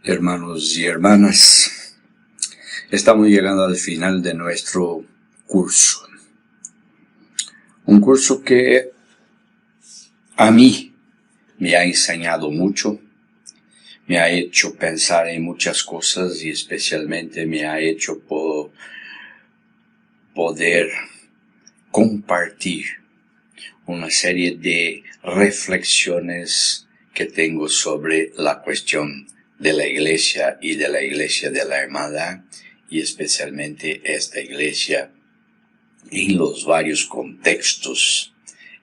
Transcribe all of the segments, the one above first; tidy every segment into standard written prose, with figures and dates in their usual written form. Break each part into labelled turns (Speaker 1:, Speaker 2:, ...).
Speaker 1: Hermanos y hermanas, estamos llegando al final de nuestro curso. Un curso que a mí me ha enseñado mucho, me ha hecho pensar en muchas cosas y especialmente me ha hecho poder compartir una serie de reflexiones que tengo sobre la cuestión de la iglesia y de la iglesia de la hermandad, y especialmente esta iglesia en los varios contextos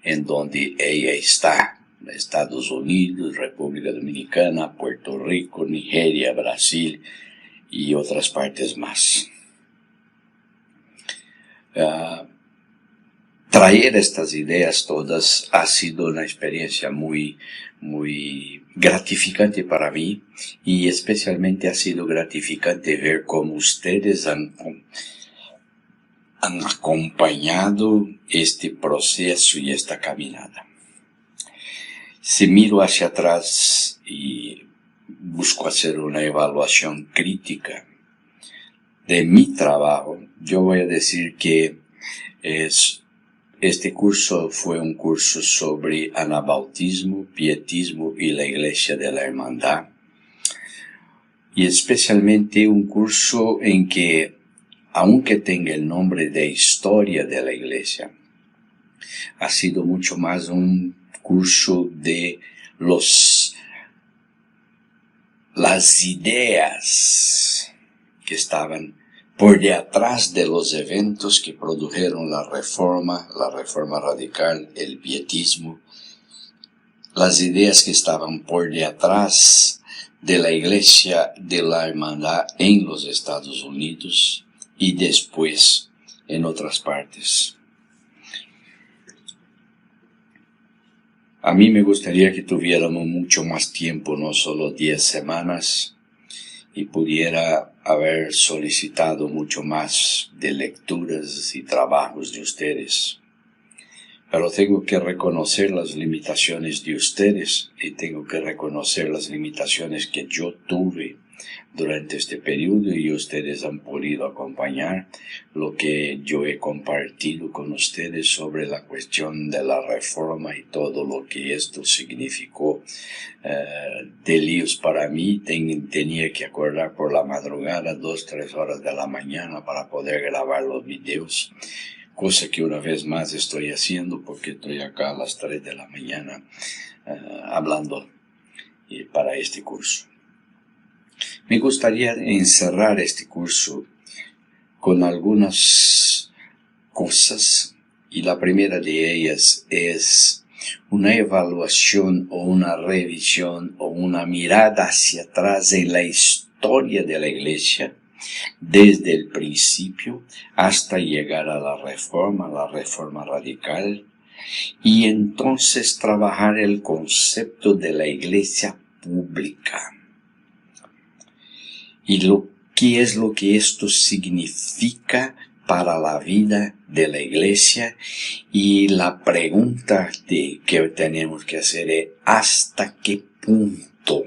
Speaker 1: en donde ella está: Estados Unidos, República Dominicana, Puerto Rico, Nigeria, Brasil y otras partes más. Traer estas ideas todas ha sido una experiencia muy gratificante para mí, y especialmente ha sido gratificante ver cómo ustedes han acompañado este proceso y esta caminada. Si miro hacia atrás y busco hacer una evaluación crítica de mi trabajo, yo voy a decir que este curso fue un curso sobre anabautismo, pietismo y la iglesia de la hermandad, y especialmente un curso en que, aunque tenga el nombre de historia de la iglesia, ha sido mucho más un curso de las ideas que estaban por detrás de los eventos que produjeron la reforma radical, el pietismo, las ideas que estaban por detrás de la iglesia de la hermandad en los Estados Unidos y después en otras partes. A mí me gustaría que tuviéramos mucho más tiempo, no solo 10 semanas, y pudiera haber solicitado mucho más de lecturas y trabajos de ustedes. Pero tengo que reconocer las limitaciones de ustedes y tengo que reconocer las limitaciones que yo tuve durante este periodo, y ustedes han podido acompañar lo que yo he compartido con ustedes sobre la cuestión de la reforma y todo lo que esto significó de líos para mí. Tenía que acordar por la madrugada, 2-3 horas de la mañana, para poder grabar los videos, cosa que una vez más estoy haciendo porque estoy acá a las 3 de la mañana hablando para este curso. Me gustaría encerrar este curso con algunas cosas, y la primera de ellas es una evaluación o una revisión o una mirada hacia atrás en la historia de la iglesia, desde el principio hasta llegar a la reforma radical, y entonces trabajar el concepto de la iglesia pública. Y qué es lo que esto significa para la vida de la iglesia, y la pregunta que tenemos que hacer es: ¿hasta qué punto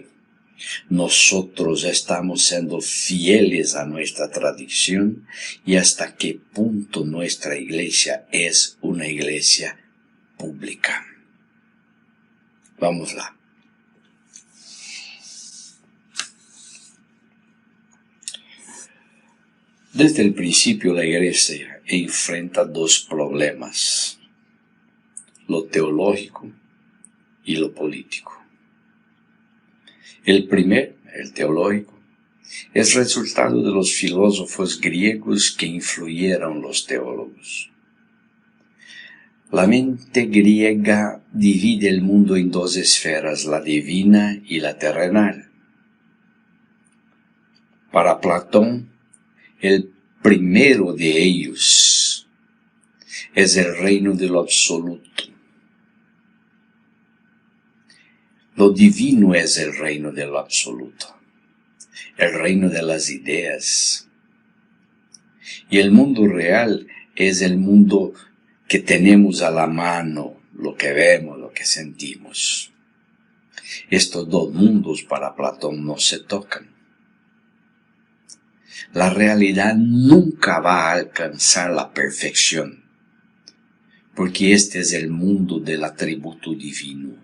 Speaker 1: nosotros estamos siendo fieles a nuestra tradición y hasta qué punto nuestra iglesia es una iglesia pública? Vámonos. Desde el principio la iglesia enfrenta dos problemas: lo teológico y lo político. El primero, el teológico, es resultado de los filósofos griegos que influyeron los teólogos. La mente griega divide el mundo en dos esferas, la divina y la terrenal. Para Platón, el primero de ellos es el reino de lo absoluto. Lo divino es el reino de lo absoluto, el reino de las ideas. Y el mundo real es el mundo que tenemos a la mano, lo que vemos, lo que sentimos. Estos dos mundos para Platón no se tocan. La realidad nunca va a alcanzar la perfección, porque este es el mundo del atributo divino.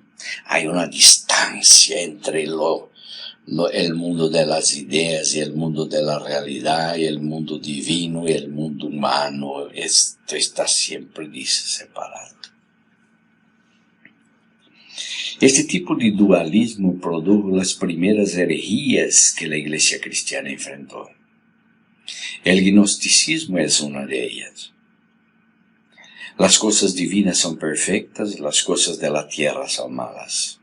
Speaker 1: Hay una distancia entre el mundo de las ideas y el mundo de la realidad y el mundo divino y el mundo humano. Esto está siempre, dice, separado. Este tipo de dualismo produjo las primeras herejías que la iglesia cristiana enfrentó. El gnosticismo es una de ellas. Las cosas divinas son perfectas, las cosas de la tierra son malas.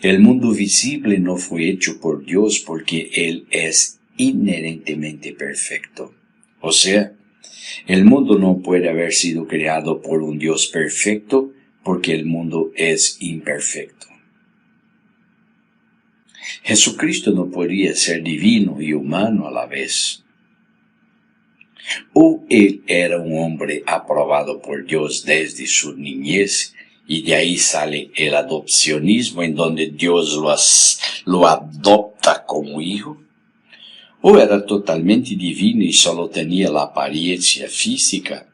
Speaker 1: El mundo visible no fue hecho por Dios porque Él es inherentemente perfecto. O sea, el mundo no puede haber sido creado por un Dios perfecto porque el mundo es imperfecto. Jesucristo no podría ser divino y humano a la vez. O Él era un hombre aprobado por Dios desde su niñez, y de ahí sale el adopcionismo en donde Dios lo adopta como hijo, o era totalmente divino y solo tenía la apariencia física,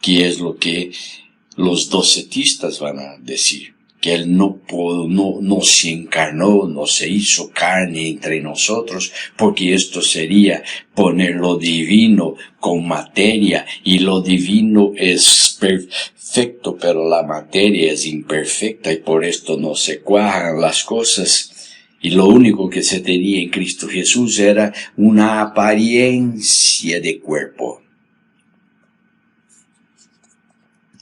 Speaker 1: que es lo que los docetistas van a decir, que Él no se encarnó, no se hizo carne entre nosotros, porque esto sería poner lo divino con materia, y lo divino es perfecto, pero la materia es imperfecta, y por esto no se cuajan las cosas. Y lo único que se tenía en Cristo Jesús era una apariencia de cuerpo.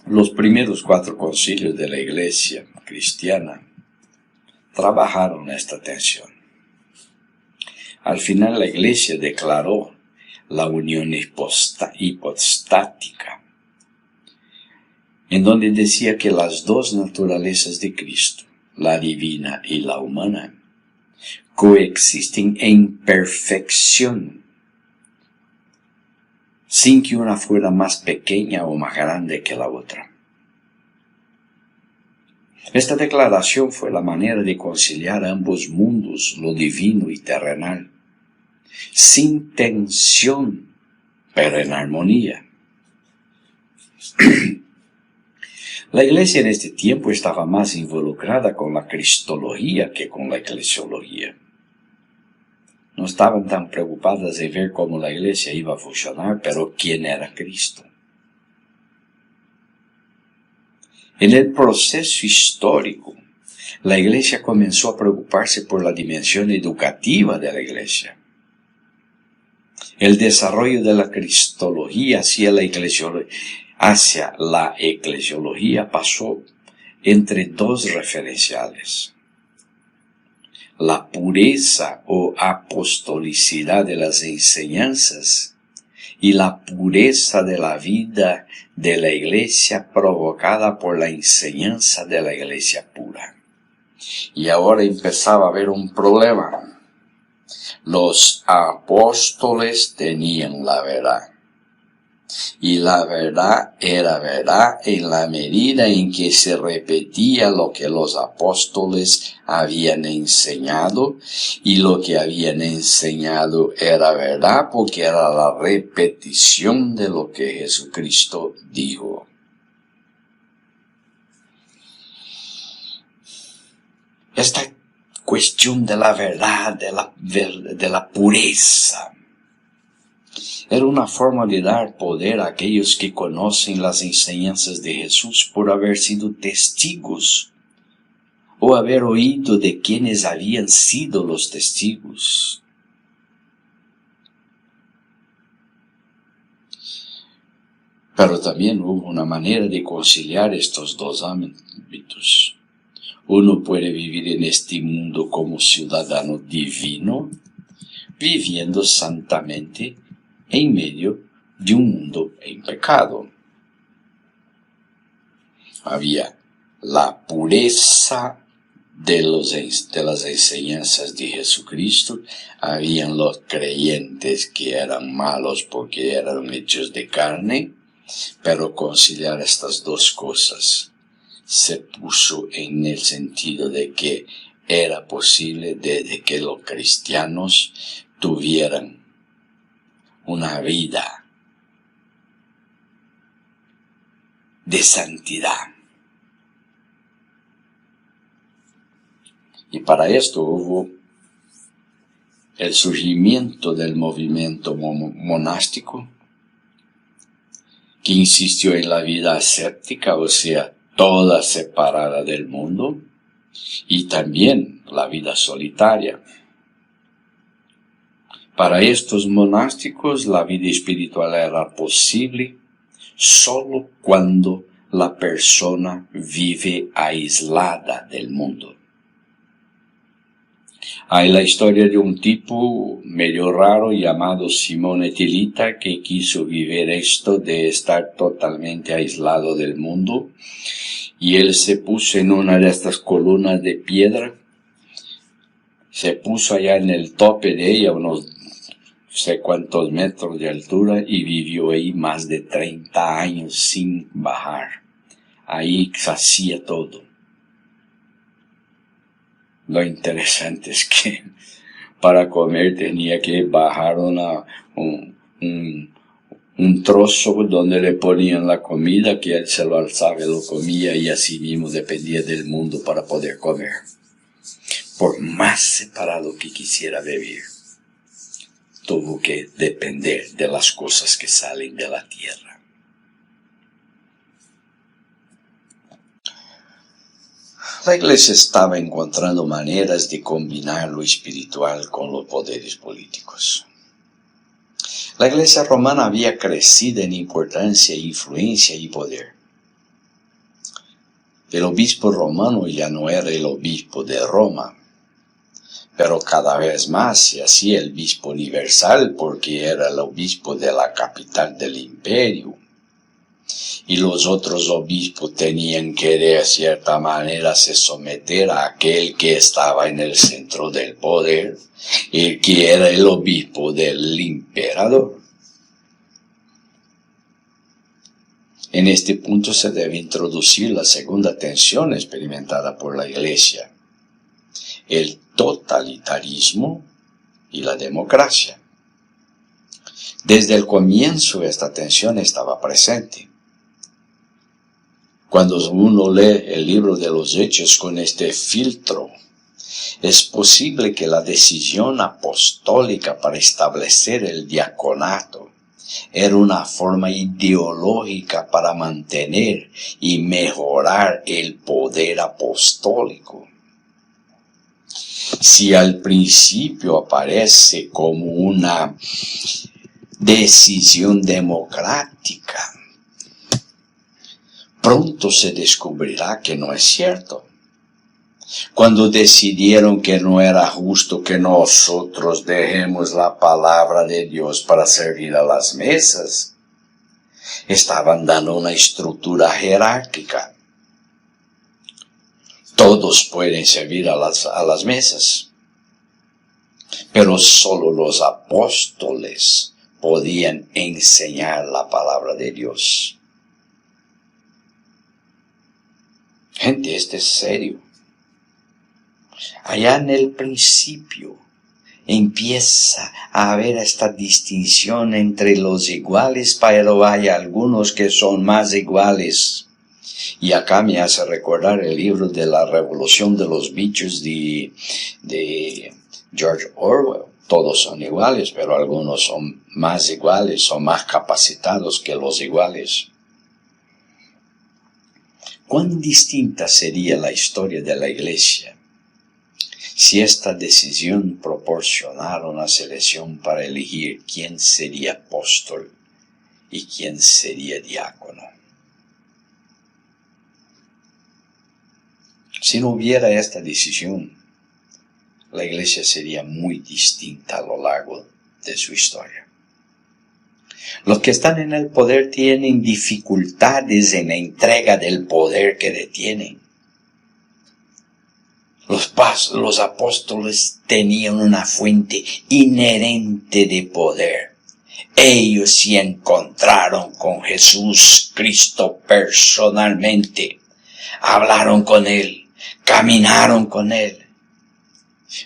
Speaker 1: Los primeros 4 concilios de la iglesia cristiana trabajaron esta tensión. Al final la iglesia declaró la unión hipostática, en donde decía que las dos naturalezas de Cristo, la divina y la humana, coexisten en perfección, sin que una fuera más pequeña o más grande que la otra. Esta declaración fue la manera de conciliar ambos mundos, lo divino y terrenal, sin tensión, pero en armonía. La iglesia en este tiempo estaba más involucrada con la cristología que con la eclesiología. No estaban tan preocupadas de ver cómo la iglesia iba a funcionar, pero quién era Cristo. En el proceso histórico, la iglesia comenzó a preocuparse por la dimensión educativa de la iglesia. El desarrollo de la cristología hacia la eclesiología pasó entre 2 referenciales: la pureza o apostolicidad de las enseñanzas y la pureza de la vida de la iglesia provocada por la enseñanza de la iglesia pura. Y ahora empezaba a haber un problema. Los apóstoles tenían la verdad. Y la verdad era verdad en la medida en que se repetía lo que los apóstoles habían enseñado, y lo que habían enseñado era verdad porque era la repetición de lo que Jesucristo dijo. Esta cuestión de la verdad, de la pureza, era una forma de dar poder a aquellos que conocen las enseñanzas de Jesús por haber sido testigos o haber oído de quienes habían sido los testigos. Pero también hubo una manera de conciliar estos 2 ámbitos. Uno puede vivir en este mundo como ciudadano divino, viviendo santamente en medio de un mundo en pecado. Había la pureza de las enseñanzas de Jesucristo, habían los creyentes que eran malos porque eran hechos de carne, pero conciliar estas 2 cosas se puso en el sentido de que era posible desde que los cristianos tuvieran una vida de santidad. Y para esto hubo el surgimiento del movimiento monástico, que insistió en la vida ascética, o sea, toda separada del mundo, y también la vida solitaria. Para estos monásticos, la vida espiritual era posible solo cuando la persona vive aislada del mundo. Hay la historia de un tipo medio raro llamado Simone Tilita, que quiso vivir esto de estar totalmente aislado del mundo, y él se puso en una de estas columnas de piedra, se puso allá en el tope de ella, unos sé cuántos metros de altura, y vivió ahí más de 30 años sin bajar. Ahí hacía todo. Lo interesante es que para comer tenía que bajar un trozo donde le ponían la comida, que él se lo alzaba y lo comía, y así mismo dependía del mundo para poder comer. Por más separado que quisiera vivir, tuvo que depender de las cosas que salen de la tierra. La Iglesia estaba encontrando maneras de combinar lo espiritual con los poderes políticos. La Iglesia romana había crecido en importancia, influencia y poder. El obispo romano ya no era el obispo de Roma, pero cada vez más se hacía el obispo universal, porque era el obispo de la capital del imperio. Y los otros obispos tenían que de cierta manera se someter a aquel que estaba en el centro del poder, y que era el obispo del emperador. En este punto se debe introducir la segunda tensión experimentada por la Iglesia: el totalitarismo y la democracia. Desde el comienzo esta tensión estaba presente. Cuando uno lee el libro de los Hechos con este filtro, es posible que la decisión apostólica para establecer el diaconato era una forma ideológica para mantener y mejorar el poder apostólico. Si al principio aparece como una decisión democrática, pronto se descubrirá que no es cierto. Cuando decidieron que no era justo que nosotros dejemos la palabra de Dios para servir a las mesas, estaban dando una estructura jerárquica. Todos pueden servir a las mesas, pero solo los apóstoles podían enseñar la palabra de Dios. Gente, esto es serio. Allá en el principio empieza a haber esta distinción entre los iguales, pero hay algunos que son más iguales. Y acá me hace recordar el libro de la Revolución de los Bichos de George Orwell. Todos son iguales, pero algunos son más iguales, son más capacitados que los iguales. ¿Cuán distinta sería la historia de la Iglesia si esta decisión proporcionara una selección para elegir quién sería apóstol y quién sería diácono? Si no hubiera esta decisión, la Iglesia sería muy distinta a lo largo de su historia. Los que están en el poder tienen dificultades en la entrega del poder que detienen. Los apóstoles tenían una fuente inherente de poder. Ellos se encontraron con Jesús Cristo personalmente. Hablaron con Él, caminaron con Él.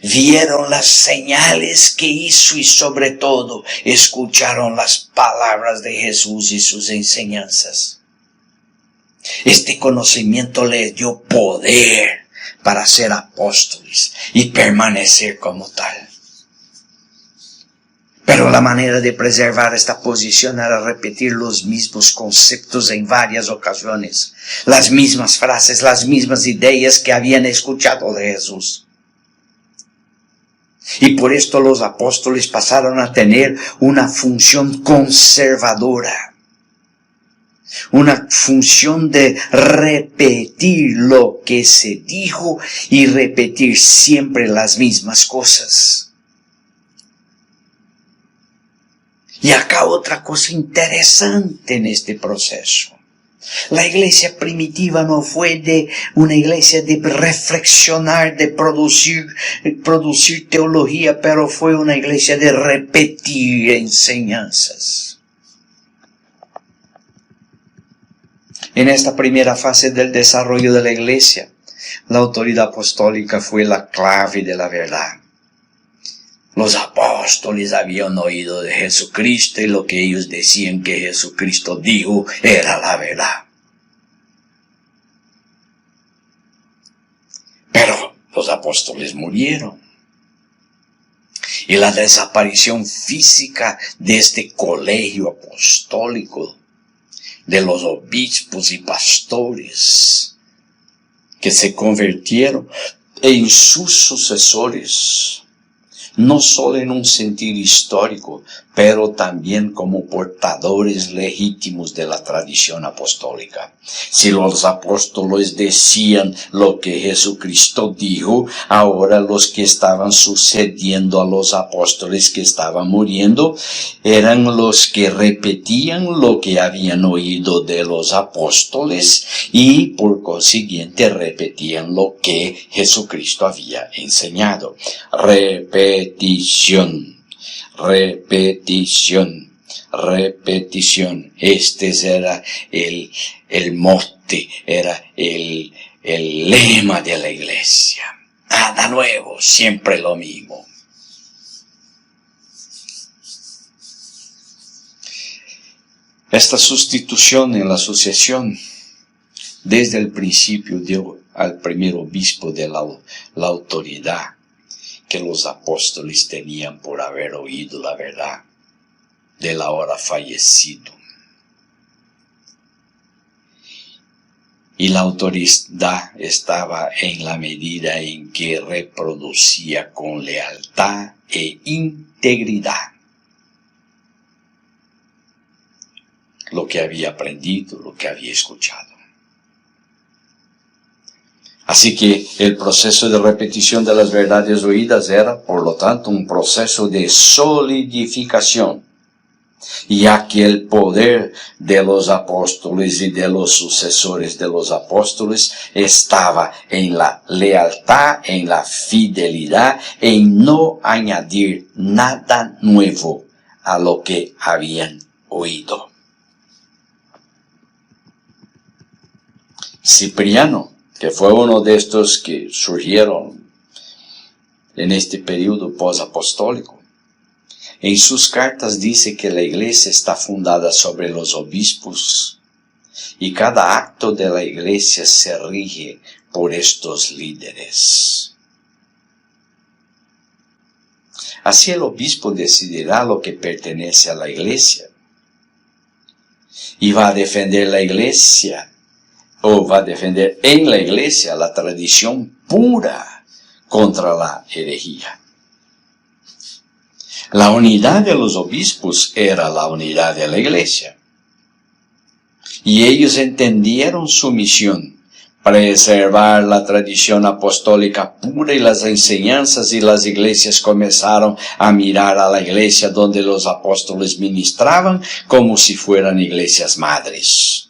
Speaker 1: vieron las señales que hizo y sobre todo escucharon las palabras de Jesús y sus enseñanzas. Este conocimiento les dio poder para ser apóstoles y permanecer como tal. Pero la manera de preservar esta posición era repetir los mismos conceptos en varias ocasiones, las mismas frases, las mismas ideas que habían escuchado de Jesús. Y por esto los apóstoles pasaron a tener una función conservadora, una función de repetir lo que se dijo y repetir siempre las mismas cosas. Y acá otra cosa interesante en este proceso. La iglesia primitiva no fue de una iglesia de reflexionar, de producir teología, pero fue una iglesia de repetir enseñanzas. En esta primera fase del desarrollo de la iglesia, la autoridad apostólica fue la clave de la verdad. Los apóstoles habían oído de Jesucristo y lo que ellos decían que Jesucristo dijo era la verdad. Pero los apóstoles murieron. Y la desaparición física de este colegio apostólico, de los obispos y pastores, que se convirtieron en sus sucesores, no solo en un sentido histórico, pero también como portadores legítimos de la tradición apostólica. Si los apóstoles decían lo que Jesucristo dijo, ahora los que estaban sucediendo a los apóstoles que estaban muriendo eran los que repetían lo que habían oído de los apóstoles y por consiguiente repetían lo que Jesucristo había enseñado. Repetición. Este era el mote, era el lema de la iglesia. Nada nuevo, siempre lo mismo. Esta sustitución en la sucesión desde el principio dio al primer obispo de la autoridad que los apóstoles tenían por haber oído la verdad del ahora fallecido. Y la autoridad estaba en la medida en que reproducía con lealtad e integridad lo que había aprendido, lo que había escuchado. Así que el proceso de repetición de las verdades oídas era, por lo tanto, un proceso de solidificación, ya que el poder de los apóstoles y de los sucesores de los apóstoles estaba en la lealtad, en la fidelidad, en no añadir nada nuevo a lo que habían oído. Cipriano, que fue uno de estos que surgieron en este periodo posapostólico, en sus cartas dice que la iglesia está fundada sobre los obispos y cada acto de la iglesia se rige por estos líderes. Así el obispo decidirá lo que pertenece a la iglesia y va a defender la iglesia, o va a defender en la iglesia la tradición pura contra la herejía. La unidad de los obispos era la unidad de la iglesia. Y ellos entendieron su misión, preservar la tradición apostólica pura y las enseñanzas, y las iglesias comenzaron a mirar a la iglesia donde los apóstoles ministraban como si fueran iglesias madres.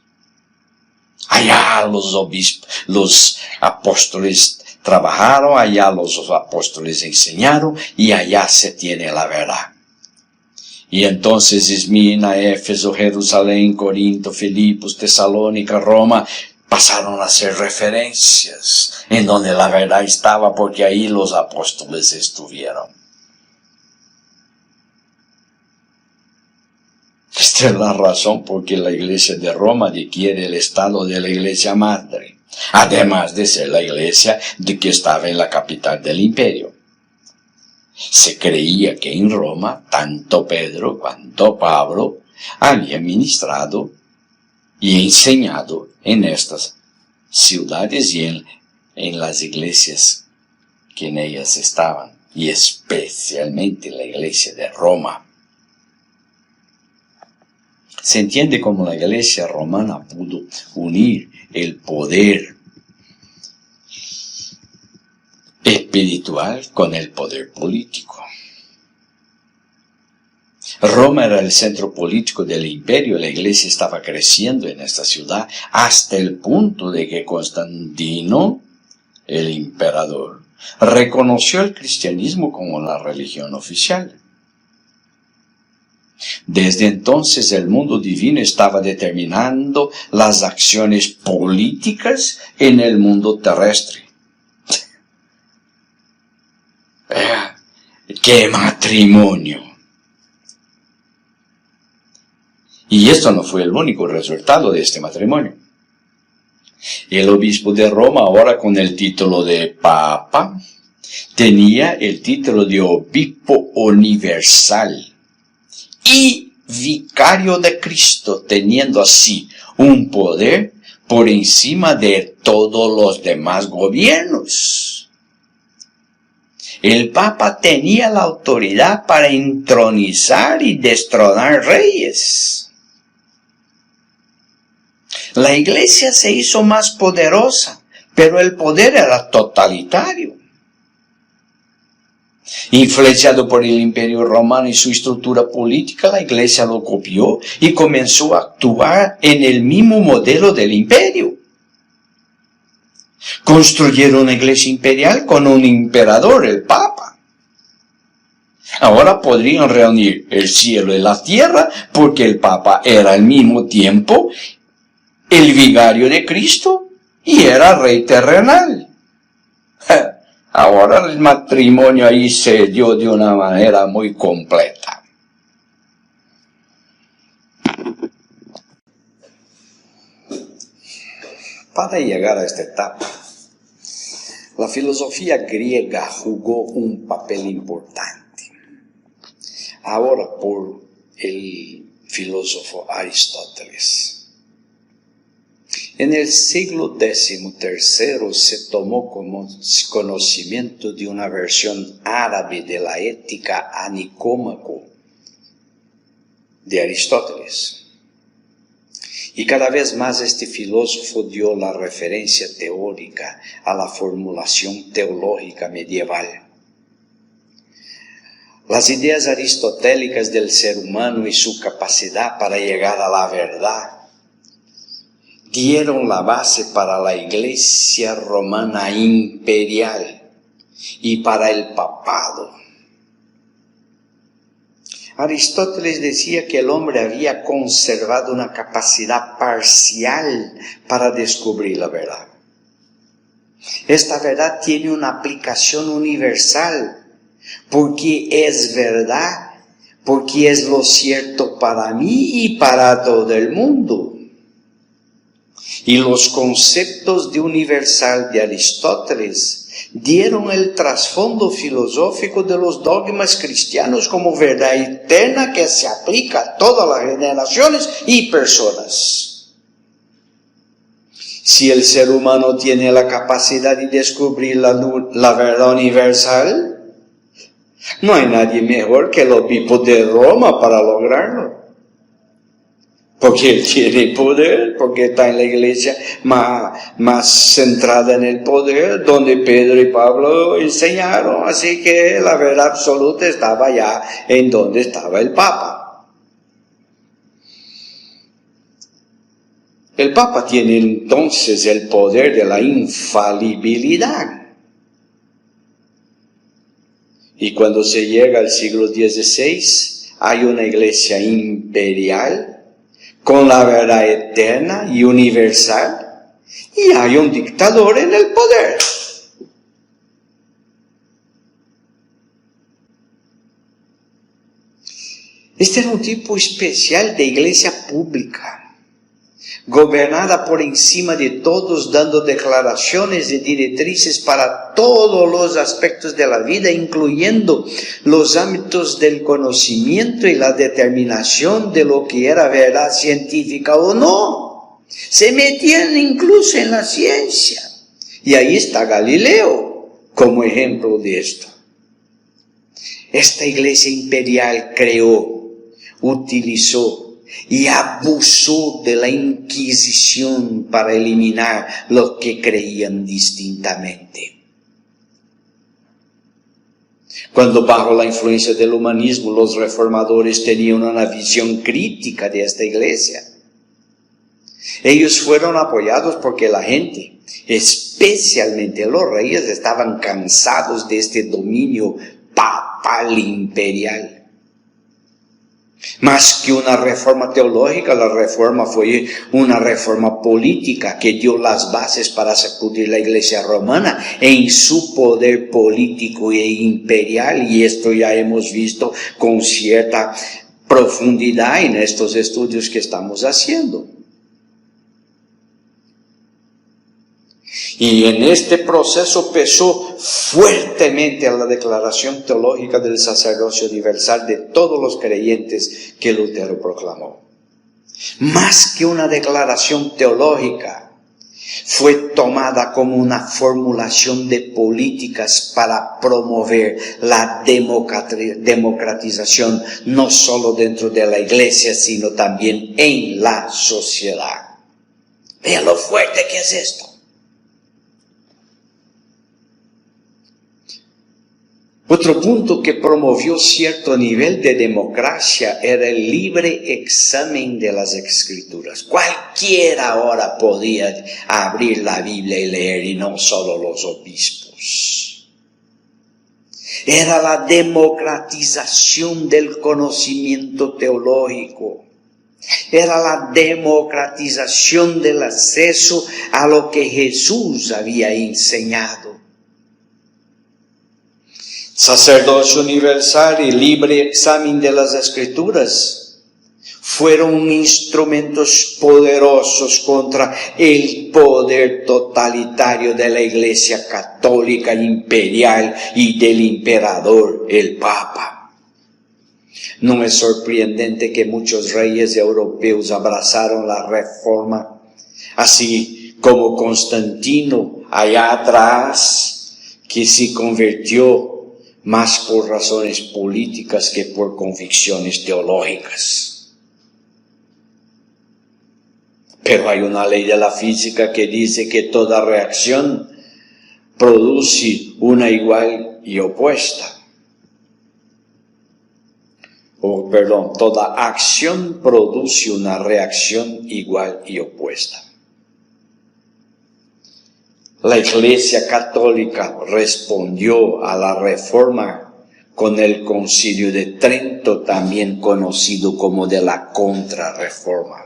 Speaker 1: Allá los apóstoles trabajaron, allá los apóstoles enseñaron y allá se tiene la verdad. Y entonces Esmirna, Éfeso, Jerusalén, Corinto, Filipos, Tesalónica, Roma pasaron a ser referencias en donde la verdad estaba, porque ahí los apóstoles estuvieron. Esta es la razón por que la iglesia de Roma adquiere el estado de la iglesia madre, además de ser la iglesia de que estaba en la capital del imperio. Se creía que en Roma tanto Pedro cuanto Pablo habían ministrado y enseñado en estas ciudades y en las iglesias que en ellas estaban, y especialmente la iglesia de Roma. Se entiende cómo la iglesia romana pudo unir el poder espiritual con el poder político. Roma era el centro político del imperio. La iglesia estaba creciendo en esta ciudad hasta el punto de que Constantino, el emperador, reconoció el cristianismo como la religión oficial. Desde entonces el mundo divino estaba determinando las acciones políticas en el mundo terrestre. ¡Qué matrimonio! Y esto no fue el único resultado de este matrimonio. El obispo de Roma, ahora con el título de Papa, tenía el título de obispo universal y vicario de Cristo, teniendo así un poder por encima de todos los demás gobiernos. El Papa tenía la autoridad para entronizar y destronar reyes. La iglesia se hizo más poderosa, pero el poder era totalitario. Influenciado por el imperio romano y su estructura política, la iglesia lo copió y comenzó a actuar en el mismo modelo del imperio. Construyeron una iglesia imperial con un emperador, el Papa. Ahora podrían reunir el cielo y la tierra, porque el Papa era al mismo tiempo el vicario de Cristo y era rey terrenal. Ahora el matrimonio ahí se dio de una manera muy completa. Para llegar a esta etapa, la filosofía griega jugó un papel importante. Ahora por el filósofo Aristóteles. En el siglo XIII se tomó como conocimiento de una versión árabe de la ética a Nicómaco de Aristóteles. Y cada vez más este filósofo dio la referencia teórica a la formulación teológica medieval. Las ideas aristotélicas del ser humano y su capacidad para llegar a la verdad dieron la base para la iglesia romana imperial y para el papado. Aristóteles decía que el hombre había conservado una capacidad parcial para descubrir la verdad. Esta verdad tiene una aplicación universal, porque es verdad, porque es lo cierto para mí y para todo el mundo. Y los conceptos de universal de Aristóteles dieron el trasfondo filosófico de los dogmas cristianos como verdad eterna que se aplica a todas las generaciones y personas. Si el ser humano tiene la capacidad de descubrir la verdad universal, no hay nadie mejor que el obispo de Roma para lograrlo. Porque él tiene poder, porque está en la iglesia más centrada en el poder, donde Pedro y Pablo enseñaron. Así que la verdad absoluta estaba ya en donde estaba el Papa. El Papa tiene entonces el poder de la infalibilidad. Y cuando se llega al siglo XVI, hay una iglesia imperial con la verdad eterna y universal, y hay un dictador en el poder. Este era un tipo especial de iglesia pública, gobernada por encima de todos, dando declaraciones y directrices para todos los aspectos de la vida, incluyendo los ámbitos del conocimiento y la determinación de lo que era verdad científica o no. Se metían incluso en la ciencia. Y ahí está Galileo como ejemplo de esto. Esta iglesia imperial creó, utilizó y abusó de la Inquisición para eliminar los que creían distintamente. Cuando bajo la influencia del humanismo los reformadores tenían una visión crítica de esta iglesia, ellos fueron apoyados porque la gente, especialmente los reyes, estaban cansados de este dominio papal imperial. Más que una reforma teológica, la reforma fue una reforma política que dio las bases para sacudir la iglesia romana en su poder político e imperial, y esto ya hemos visto con cierta profundidad en estos estudios que estamos haciendo. Y en este proceso pesó fuertemente la declaración teológica del sacerdocio universal de todos los creyentes que Lutero proclamó. Más que una declaración teológica, fue tomada como una formulación de políticas para promover la democratización, no solo dentro de la iglesia, sino también en la sociedad. Vean lo fuerte que es esto. Otro punto que promovió cierto nivel de democracia era el libre examen de las Escrituras. Cualquiera ahora podía abrir la Biblia y leer, y no solo los obispos. Era la democratización del conocimiento teológico. Era la democratización del acceso a lo que Jesús había enseñado. Sacerdocio universal y libre examen de las Escrituras fueron instrumentos poderosos contra el poder totalitario de la Iglesia Católica imperial y del emperador, el Papa. No es sorprendente que muchos reyes europeos abrazaron la Reforma, así como Constantino allá atrás, que se convirtió más por razones políticas que por convicciones teológicas. Pero hay una ley de la física que dice que toda reacción produce una igual y opuesta. Toda acción produce una reacción igual y opuesta. La Iglesia Católica respondió a la Reforma con el Concilio de Trento, también conocido como de la Contrarreforma.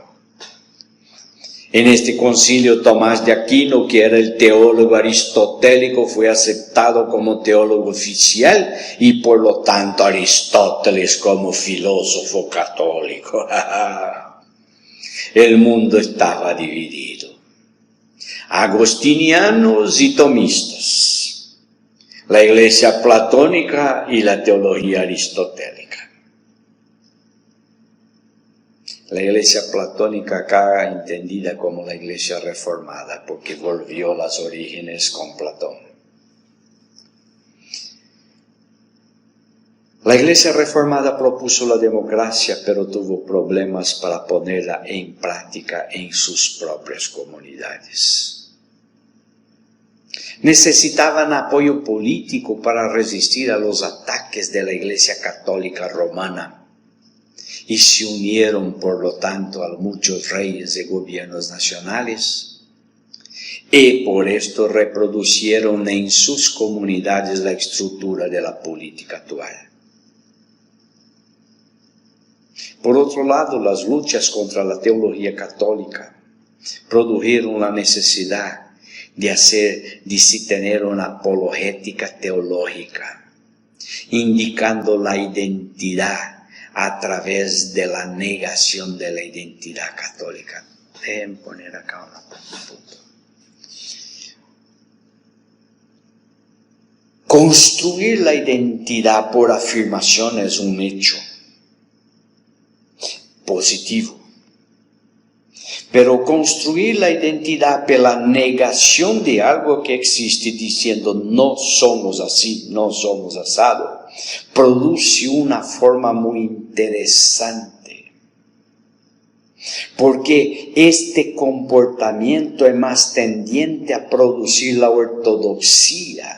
Speaker 1: En este concilio, Tomás de Aquino, que era el teólogo aristotélico, fue aceptado como teólogo oficial y por lo tanto Aristóteles como filósofo católico. El mundo estaba dividido. Agostinianos y tomistas, la iglesia platónica y la teología aristotélica. La iglesia platónica acá entendida como la iglesia reformada, porque volvió a los orígenes con Platón. La iglesia reformada propuso la democracia, pero tuvo problemas para ponerla en práctica en sus propias comunidades. Necesitaban apoyo político para resistir a los ataques de la Iglesia Católica Romana y se unieron, por lo tanto, a muchos reyes y gobiernos nacionales, y por esto reproducieron en sus comunidades la estructura de la política actual. Por otro lado, las luchas contra la teología católica produjeron la necesidad de sí tener una apologética teológica, indicando la identidad a través de la negación de la identidad católica. Déjenme poner acá una punto. Construir la identidad por afirmación es un hecho positivo. Pero construir la identidad por la negación de algo que existe, diciendo no somos así, no somos asado, produce una forma muy interesante. Porque este comportamiento es más tendiente a producir la ortodoxia.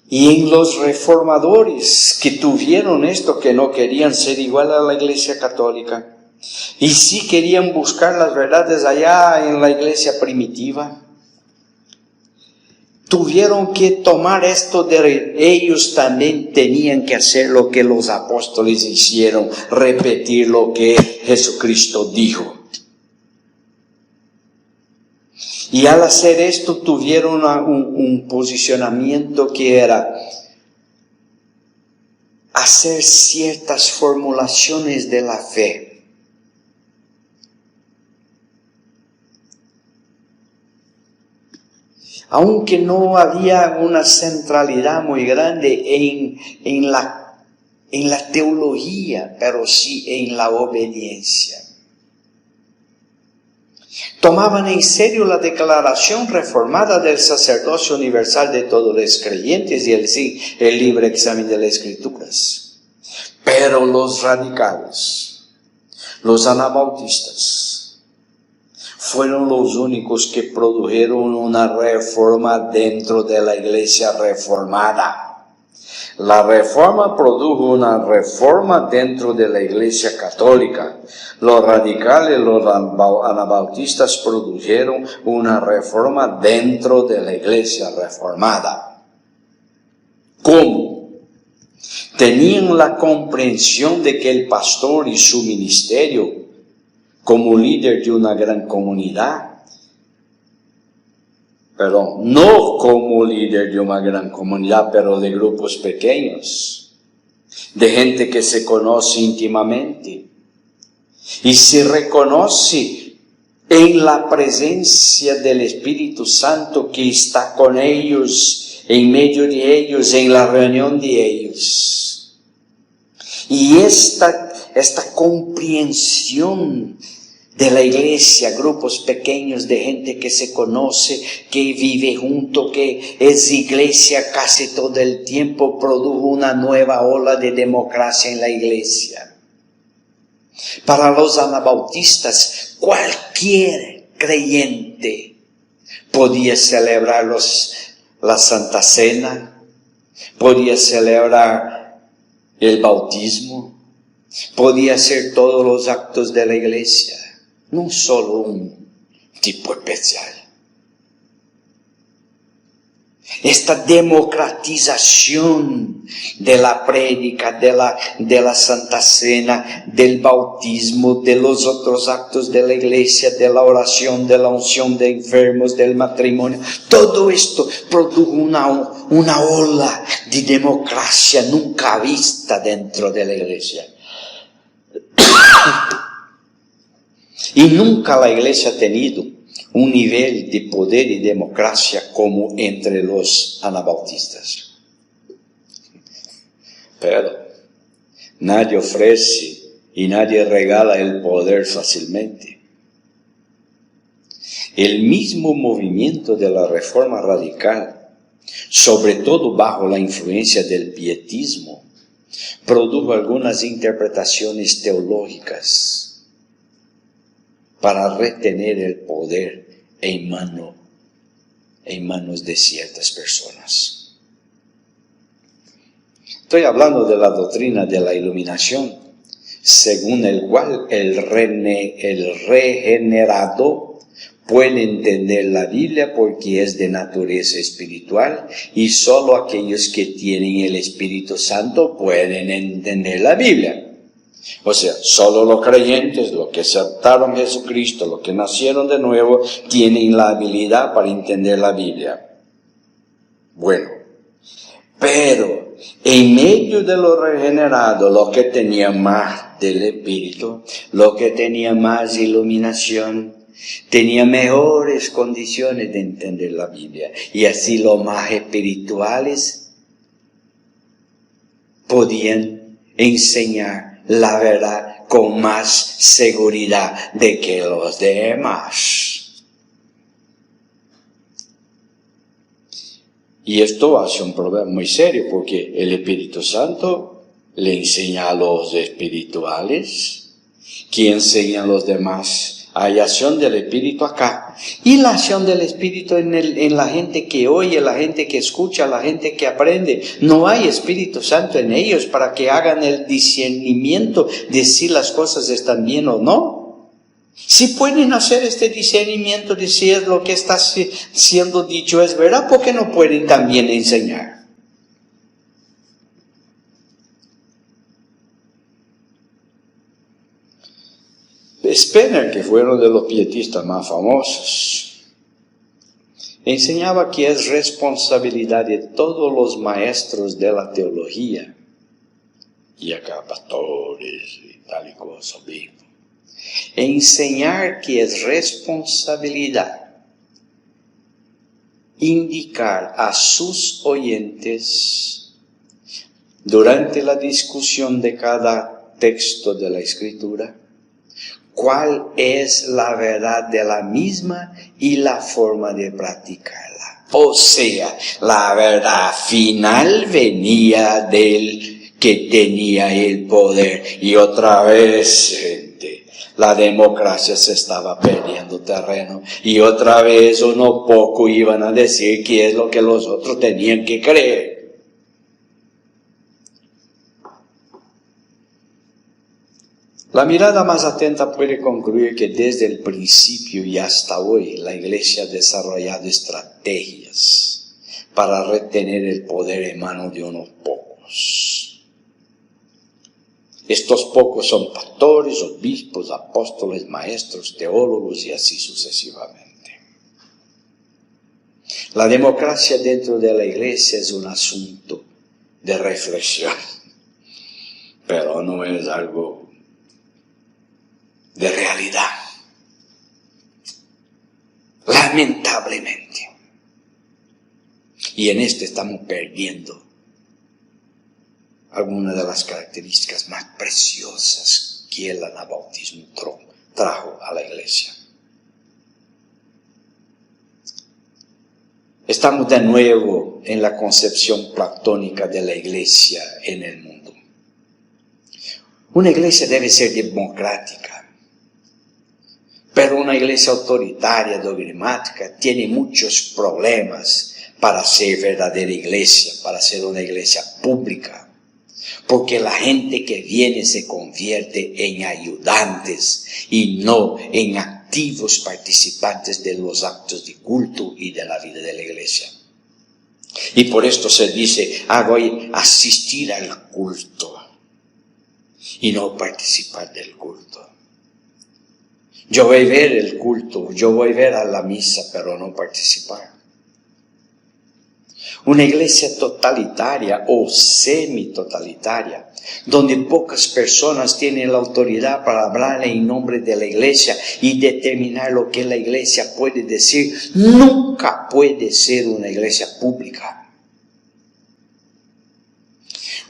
Speaker 1: Y en los reformadores que tuvieron esto, que no querían ser igual a la Iglesia Católica, y sí querían buscar las verdades allá en la Iglesia primitiva, tuvieron que tomar esto de ellos también tenían que hacer lo que los apóstoles hicieron, repetir lo que Jesucristo dijo. Y al hacer esto tuvieron un posicionamiento que era hacer ciertas formulaciones de la fe. Aunque no había una centralidad muy grande en la teología, pero sí en la obediencia. Tomaban en serio la declaración reformada del sacerdocio universal de todos los creyentes y el libre examen de las Escrituras. Pero los radicales, los anabautistas, fueron los únicos que produjeron una reforma dentro de la iglesia reformada. La reforma produjo una reforma dentro de la iglesia católica. Los radicales, los anabautistas produjeron una reforma dentro de la iglesia reformada. ¿Cómo? Tenían la comprensión de que el pastor y su ministerio, como líder de una gran comunidad, no como líder de una gran comunidad, pero de grupos pequeños, de gente que se conoce íntimamente y se reconoce en la presencia del Espíritu Santo que está con ellos, en medio de ellos, en la reunión de ellos. Y esta comprensión de la iglesia, grupos pequeños de gente que se conoce, que vive junto, que es iglesia casi todo el tiempo, produjo una nueva ola de democracia en la iglesia. Para los anabautistas, cualquier creyente podía celebrar la Santa Cena, podía celebrar el bautismo, podía hacer todos los actos de la iglesia. No solo un tipo especial. Esta democratización de la prédica, de la Santa Cena, del bautismo, de los otros actos de la iglesia, de la oración, de la unción de enfermos, del matrimonio, todo esto produjo una ola de democracia nunca vista dentro de la iglesia. Y nunca la iglesia ha tenido un nivel de poder y democracia como entre los anabautistas. Pero nadie ofrece y nadie regala el poder fácilmente. El mismo movimiento de la reforma radical, sobre todo bajo la influencia del pietismo, produjo algunas interpretaciones teológicas para retener el poder en manos de ciertas personas. Estoy hablando de la doctrina de la iluminación, según el cual el regenerado puede entender la Biblia porque es de naturaleza espiritual y solo aquellos que tienen el Espíritu Santo pueden entender la Biblia. O sea, solo los creyentes, los que aceptaron a Jesucristo, los que nacieron de nuevo, tienen la habilidad para entender la Biblia. Bueno, pero en medio de los regenerados, los que tenían más del Espíritu, los que tenían más iluminación, tenían mejores condiciones de entender la Biblia. Y así los más espirituales podían enseñar la verdad con más seguridad de que los demás. Y esto hace un problema muy serio, porque el Espíritu Santo le enseña a los espirituales, que enseñan a los demás. Hay acción del Espíritu acá, y la acción del Espíritu en la gente que oye, la gente que escucha, la gente que aprende. No hay Espíritu Santo en ellos para que hagan el discernimiento de si las cosas están bien o no. Si pueden hacer este discernimiento de si es lo que está siendo dicho es verdad, ¿por qué no pueden también enseñar? Spener, que fue uno de los pietistas más famosos, enseñaba que es responsabilidad de todos los maestros de la teología, y acá pastores y tal y cosa, obispos, enseñar que es responsabilidad indicar a sus oyentes durante la discusión de cada texto de la Escritura cuál es la verdad de la misma y la forma de practicarla. O sea, la verdad final venía del que tenía el poder. Y otra vez, gente, la democracia se estaba perdiendo terreno. Y otra vez unos pocos iban a decir qué es lo que los otros tenían que creer. La mirada más atenta puede concluir que desde el principio y hasta hoy la Iglesia ha desarrollado estrategias para retener el poder en manos de unos pocos. Estos pocos son pastores, obispos, apóstoles, maestros, teólogos y así sucesivamente. La democracia dentro de la Iglesia es un asunto de reflexión, pero no es algo de realidad. Lamentablemente. Y en esto estamos perdiendo algunas de las características más preciosas que el anabautismo trajo a la Iglesia. Estamos de nuevo en la concepción platónica de la Iglesia en el mundo. Una Iglesia debe ser democrática. Pero una iglesia autoritaria, dogmática, tiene muchos problemas para ser verdadera iglesia, para ser una iglesia pública. Porque la gente que viene se convierte en ayudantes y no en activos participantes de los actos de culto y de la vida de la iglesia. Y por esto se dice, voy a asistir al culto y no participar del culto. Yo voy a ver el culto, yo voy a ver a la misa, pero no participar. Una iglesia totalitaria o semi-totalitaria, donde pocas personas tienen la autoridad para hablar en nombre de la iglesia y determinar lo que la iglesia puede decir, nunca puede ser una iglesia pública.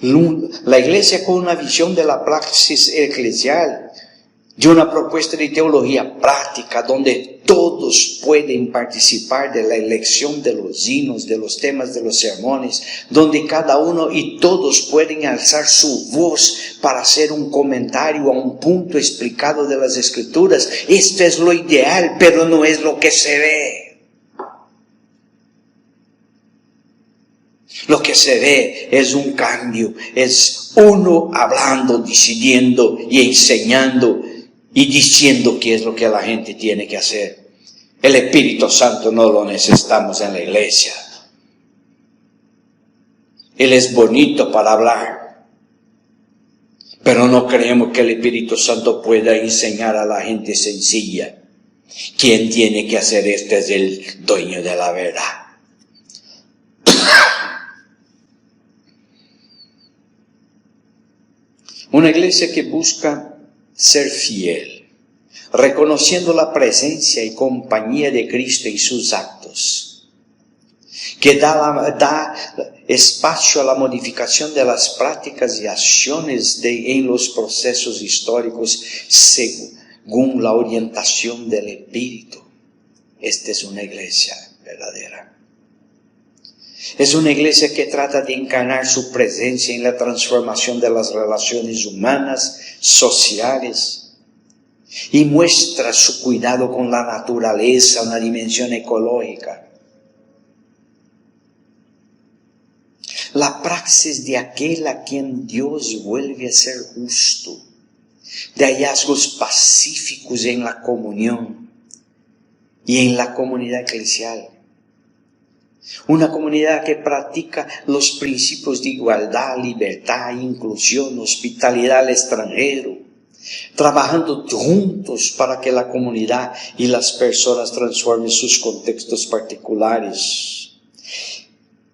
Speaker 1: La iglesia con una visión de la praxis eclesial, de una propuesta de teología práctica donde todos pueden participar de la elección de los himnos, de los temas de los sermones, donde cada uno y todos pueden alzar su voz para hacer un comentario a un punto explicado de las Escrituras. Esto es lo ideal, pero no es lo que se ve. Lo que se ve es un cambio, es uno hablando, decidiendo y enseñando y diciendo qué es lo que la gente tiene que hacer. El Espíritu Santo no lo necesitamos en la iglesia. Él es bonito para hablar, Pero no creemos que el Espíritu Santo pueda enseñar a la gente sencilla. Quien tiene que hacer esto es el dueño de la verdad. Una iglesia que busca ser fiel, reconociendo la presencia y compañía de Cristo en sus actos, que da espacio a la modificación de las prácticas y acciones en los procesos históricos según la orientación del Espíritu. Esta es una iglesia verdadera. Es una iglesia que trata de encarnar su presencia en la transformación de las relaciones humanas, sociales, y muestra su cuidado con la naturaleza, una dimensión ecológica. La praxis de aquel a quien Dios vuelve a ser justo, de hallazgos pacíficos en la comunión y en la comunidad eclesial. Una comunidad que practica los principios de igualdad, libertad, inclusión, hospitalidad al extranjero, trabajando juntos para que la comunidad y las personas transformen sus contextos particulares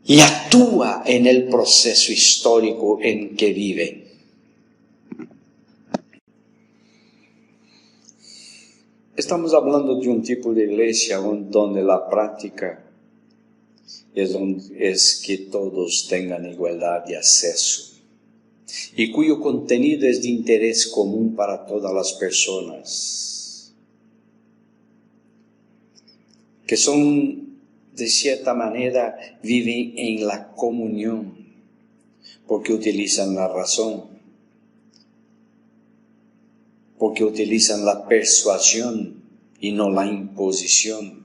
Speaker 1: y actúa en el proceso histórico en que viven. Estamos hablando de un tipo de iglesia donde la práctica es que todos tengan igualdad de acceso y cuyo contenido es de interés común para todas las personas, que son, de cierta manera, viven en la comunión, porque utilizan la razón, porque utilizan la persuasión y no la imposición.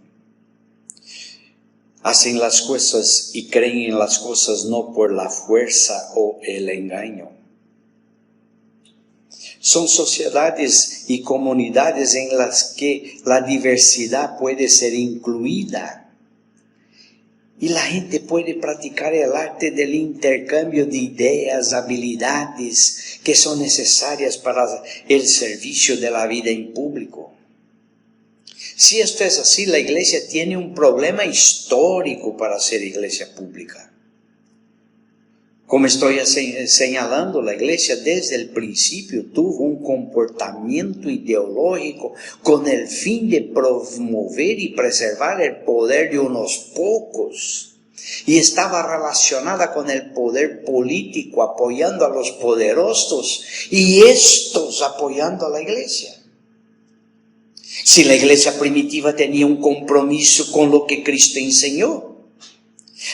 Speaker 1: Hacen las cosas y creen en las cosas no por la fuerza o el engaño. Son sociedades y comunidades en las que la diversidad puede ser incluida y la gente puede practicar el arte del intercambio de ideas, habilidades que son necesarias para el servicio de la vida en público. Si esto es así, la iglesia tiene un problema histórico para ser iglesia pública. Como estoy señalando, la iglesia desde el principio tuvo un comportamiento ideológico con el fin de promover y preservar el poder de unos pocos. Y estaba relacionada con el poder político, apoyando a los poderosos y estos apoyando a la iglesia. Si la iglesia primitiva tenía un compromiso con lo que Cristo enseñó,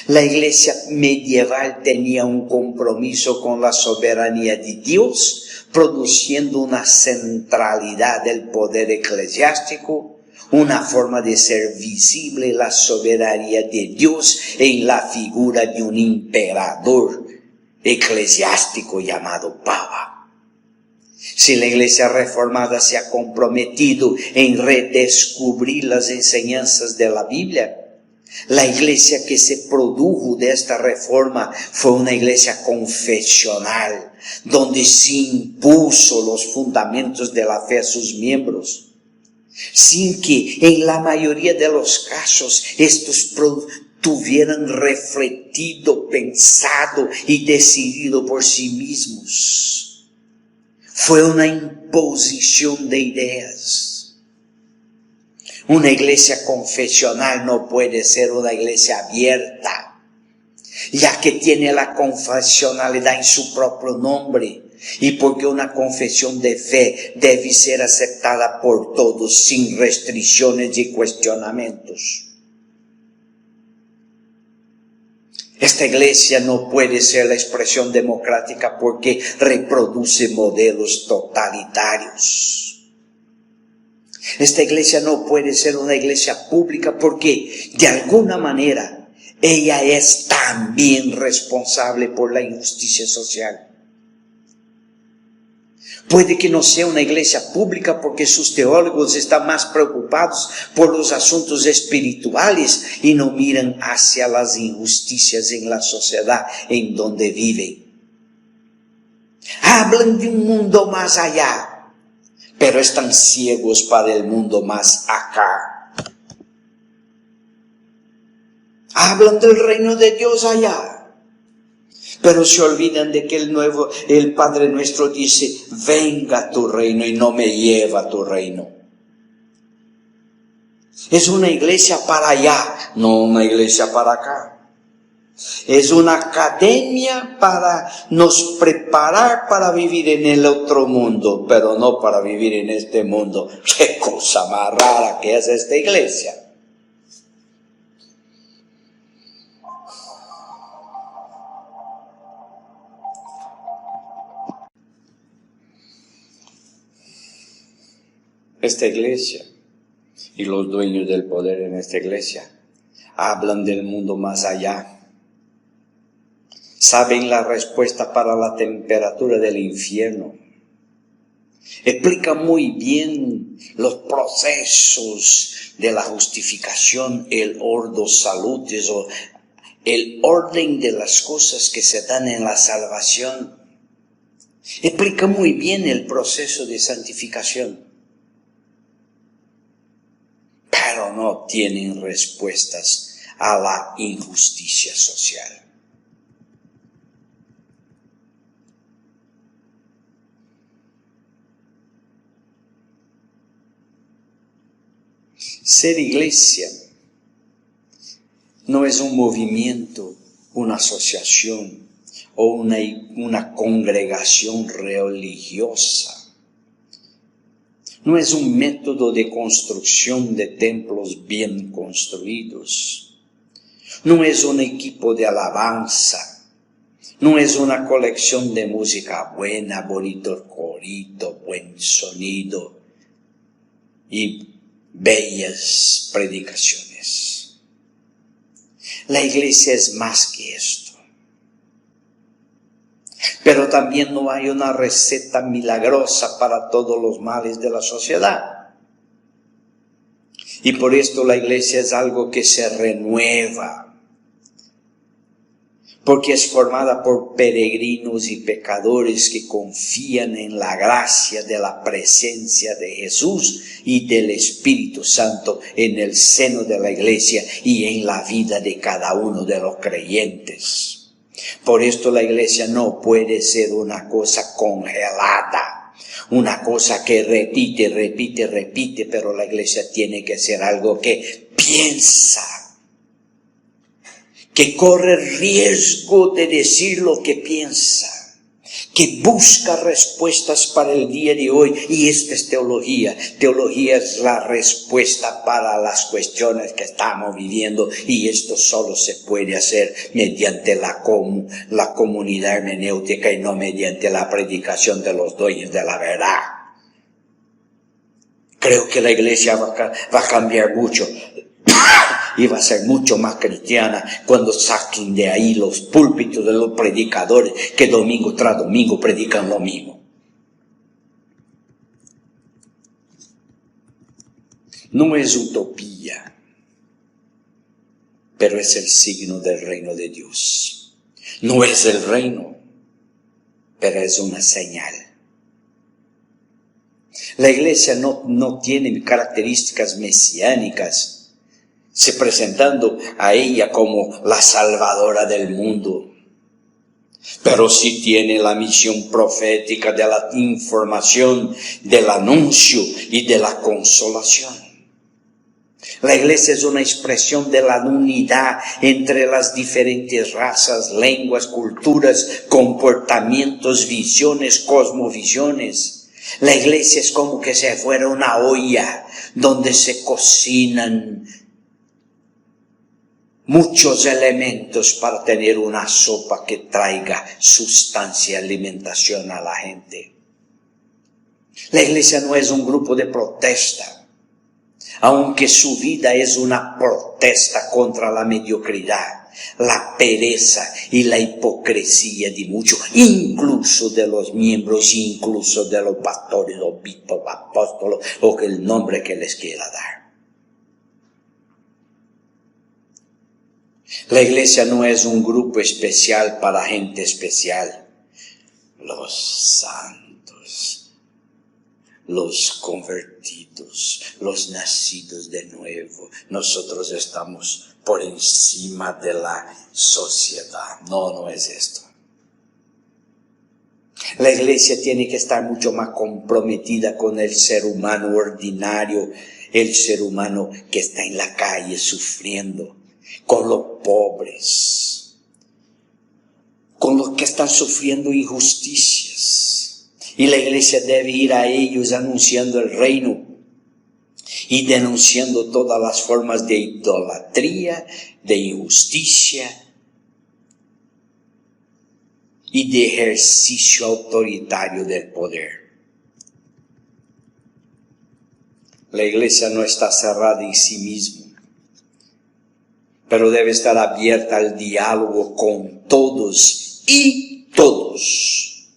Speaker 1: la iglesia medieval tenía un compromiso con la soberanía de Dios, produciendo una centralidad del poder eclesiástico, una forma de ser visible la soberanía de Dios en la figura de un emperador eclesiástico llamado Papa. Si la iglesia reformada se ha comprometido en redescubrir las enseñanzas de la Biblia, la iglesia que se produjo de esta reforma fue una iglesia confesional, donde se impuso los fundamentos de la fe a sus miembros, sin que en la mayoría de los casos estos tuvieran refletido, pensado y decidido por sí mismos. Fue una imposición de ideas. Una iglesia confesional no puede ser una iglesia abierta, ya que tiene la confesionalidad en su propio nombre y porque una confesión de fe debe ser aceptada por todos sin restricciones y cuestionamientos. Esta iglesia no puede ser la expresión democrática porque reproduce modelos totalitarios. Esta iglesia no puede ser una iglesia pública porque, de alguna manera, ella es también responsable por la injusticia social. Puede que no sea una iglesia pública porque sus teólogos están más preocupados por los asuntos espirituales y no miran hacia las injusticias en la sociedad en donde viven. Hablan de un mundo más allá, pero están ciegos para el mundo más acá. Hablan del reino de Dios allá, pero se olvidan de que el Padre nuestro dice, venga tu reino y no me lleva a tu reino. Es una iglesia para allá, no una iglesia para acá. Es una academia para nos preparar para vivir en el otro mundo, pero no para vivir en este mundo. ¡Qué cosa más rara que es esta iglesia! Esta iglesia y los dueños del poder en esta iglesia hablan del mundo más allá. Saben la respuesta para la temperatura del infierno. Explican muy bien los procesos de la justificación, el ordo salutis, o el orden de las cosas que se dan en la salvación. Explica muy bien el proceso de santificación. Pero no tienen respuestas a la injusticia social. Ser iglesia no es un movimiento, una asociación o una congregación religiosa. No es un método de construcción de templos bien construidos. No es un equipo de alabanza. No es una colección de música buena, bonito corito, buen sonido y bellas predicaciones. La iglesia es más que esto. Pero también no hay una receta milagrosa para todos los males de la sociedad. Y por esto la iglesia es algo que se renueva. Porque es formada por peregrinos y pecadores que confían en la gracia de la presencia de Jesús y del Espíritu Santo en el seno de la iglesia y en la vida de cada uno de los creyentes. Por esto la iglesia no puede ser una cosa congelada, una cosa que repite, pero la iglesia tiene que ser algo que piensa, que corre riesgo de decir lo que piensa, que busca respuestas para el día de hoy. Y esta es teología. Teología es la respuesta para las cuestiones que estamos viviendo, y esto solo se puede hacer mediante la comunidad hermenéutica y no mediante la predicación de los dueños de la verdad. Creo que la iglesia va a cambiar mucho. Y va a ser mucho más cristiana cuando saquen de ahí los púlpitos de los predicadores que domingo tras domingo predican lo mismo. No es utopía, pero es el signo del reino de Dios. No es el reino, pero es una señal. La iglesia no tiene características mesiánicas, se presentando a ella como la salvadora del mundo, pero sí tiene la misión profética de la información, del anuncio y de la consolación. La iglesia es una expresión de la unidad entre las diferentes razas, lenguas, culturas, comportamientos, visiones, cosmovisiones. La iglesia es como que si fuera una olla donde se cocinan muchos elementos para tener una sopa que traiga sustancia y alimentación a la gente. La iglesia no es un grupo de protesta, aunque su vida es una protesta contra la mediocridad, la pereza y la hipocresía de muchos, incluso de los miembros, incluso de los pastores, obispos, apóstolos, o el nombre que les quiera dar. La iglesia no es un grupo especial para gente especial. los santos, los convertidos, los nacidos de nuevo. Nosotros estamos por encima de la sociedad. No, no es esto. La iglesia tiene que estar mucho más comprometida con el ser humano ordinario, el ser humano que está en la calle sufriendo, con los pobres, con los que están sufriendo injusticias. Y la iglesia debe ir a ellos anunciando el reino y denunciando todas las formas de idolatría, de injusticia y de ejercicio autoritario del poder. La iglesia no está cerrada en sí misma, pero debe estar abierta al diálogo con todos y todos.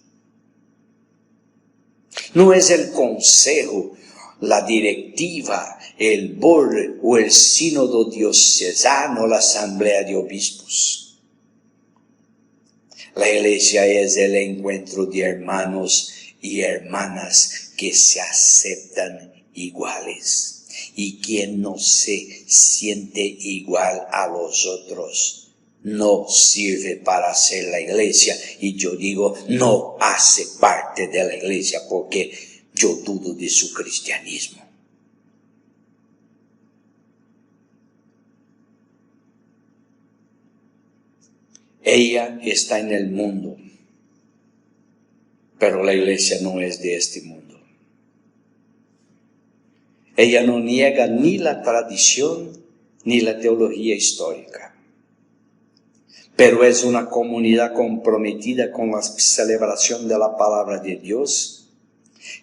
Speaker 1: No es el consejo, la directiva, el board o el sínodo diocesano, la asamblea de obispos. La iglesia es el encuentro de hermanos y hermanas que se aceptan iguales. Y quien no se siente igual a los otros no sirve para ser la iglesia. Y yo digo, no hace parte de la iglesia porque yo dudo de su cristianismo. Ella está en el mundo, pero la iglesia no es de este mundo. Ella no niega ni la tradición ni la teología histórica, pero es una comunidad comprometida con la celebración de la palabra de Dios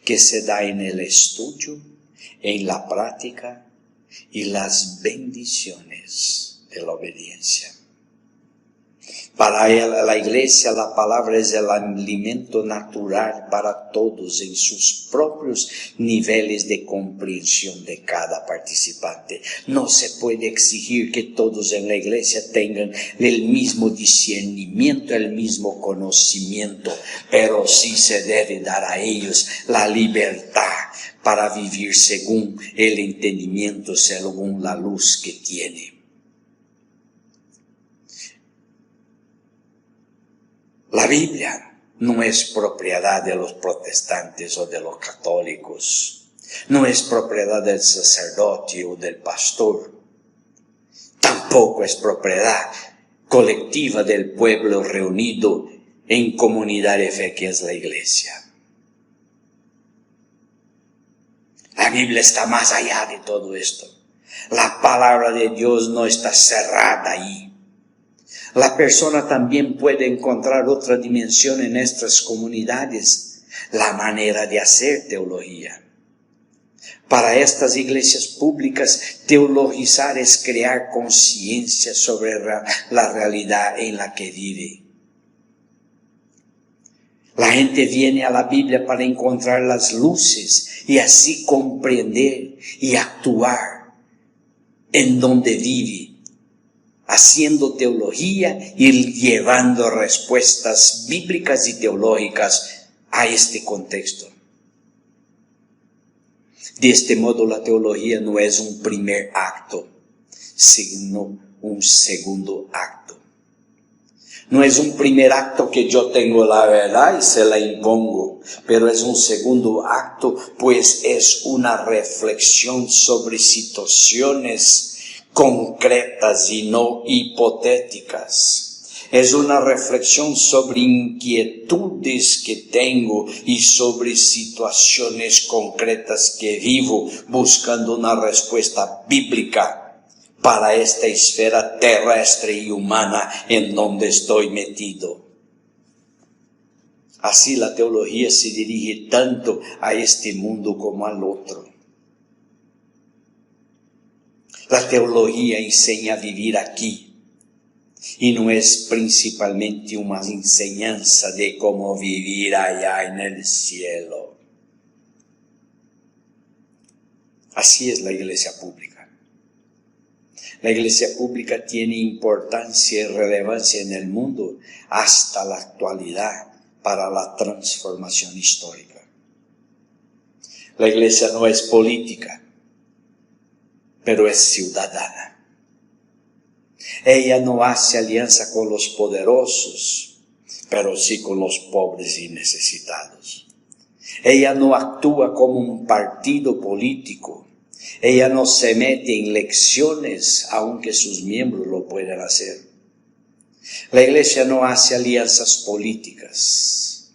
Speaker 1: que se da en el estudio, en la práctica y las bendiciones de la obediencia. Para la iglesia la palabra es el alimento natural para todos en sus propios niveles de comprensión de cada participante. No se puede exigir que todos en la iglesia tengan el mismo discernimiento, el mismo conocimiento, pero sí se debe dar a ellos la libertad para vivir según el entendimiento, según la luz que tiene. La Biblia no es propiedad de los protestantes o de los católicos. No es propiedad del sacerdote o del pastor. Tampoco es propiedad colectiva del pueblo reunido en comunidad de fe que es la iglesia. La Biblia está más allá de todo esto. La palabra de Dios no está cerrada ahí. La persona también puede encontrar otra dimensión en nuestras comunidades, la manera de hacer teología. Para estas iglesias públicas, teologizar es crear conciencia sobre la realidad en la que vive. La gente viene a la Biblia para encontrar las luces y así comprender y actuar en donde vive, haciendo teología y llevando respuestas bíblicas y teológicas a este contexto. De este modo, la teología no es un primer acto, sino un segundo acto. No es un primer acto que yo tengo la verdad y se la impongo, pero es un segundo acto, pues es una reflexión sobre situaciones concretas y no hipotéticas. Es una reflexión sobre inquietudes que tengo y sobre situaciones concretas que vivo, buscando una respuesta bíblica para esta esfera terrestre y humana en donde estoy metido. Así la teología se dirige tanto a este mundo como al otro. La teología enseña a vivir aquí y no es principalmente una enseñanza de cómo vivir allá en el cielo. Así es la iglesia pública. La iglesia pública tiene importancia y relevancia en el mundo hasta la actualidad para la transformación histórica. La iglesia no es política, pero es ciudadana. Ella no hace alianza con los poderosos, pero sí con los pobres y necesitados. Ella no actúa como un partido político. Ella no se mete en elecciones, aunque sus miembros lo puedan hacer. La iglesia no hace alianzas políticas,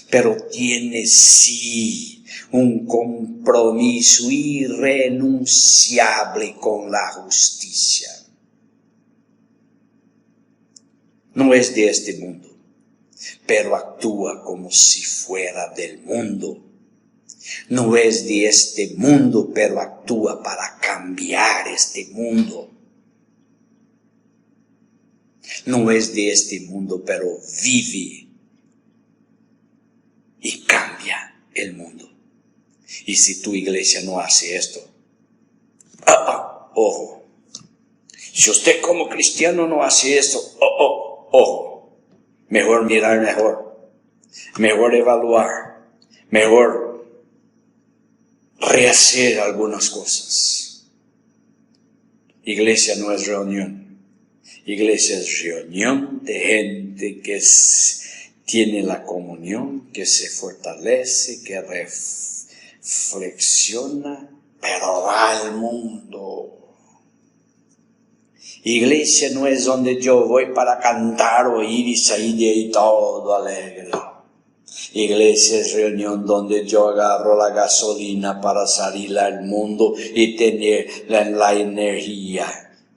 Speaker 1: pero tiene sí un compromiso irrenunciable con la justicia. No es de este mundo, pero actúa como si fuera del mundo. No es de este mundo, pero actúa para cambiar este mundo. No es de este mundo, pero vive y cambia el mundo. Y si tu iglesia no hace esto, ojo. Si usted como cristiano no hace esto, ojo. Mejor mirar mejor evaluar, mejor rehacer algunas cosas. Iglesia no es reunión. Iglesia es reunión de gente que tiene la comunión, que se fortalece, que reflexiona, pero va al mundo. Iglesia no es donde yo voy para cantar, oír y salir de ahí todo alegre. Iglesia es reunión donde yo agarro la gasolina para salir al mundo y tener la energía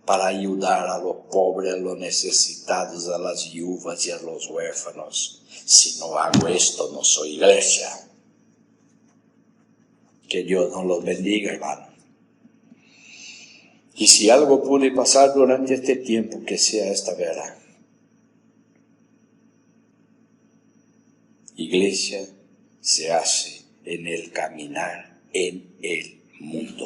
Speaker 1: para ayudar a los pobres, a los necesitados, a las viudas y a los huérfanos. Si no hago esto, no soy iglesia. Que Dios nos los bendiga, hermano. Y si algo puede pasar durante este tiempo, que sea esta verdad. Iglesia se hace en el caminar en el mundo.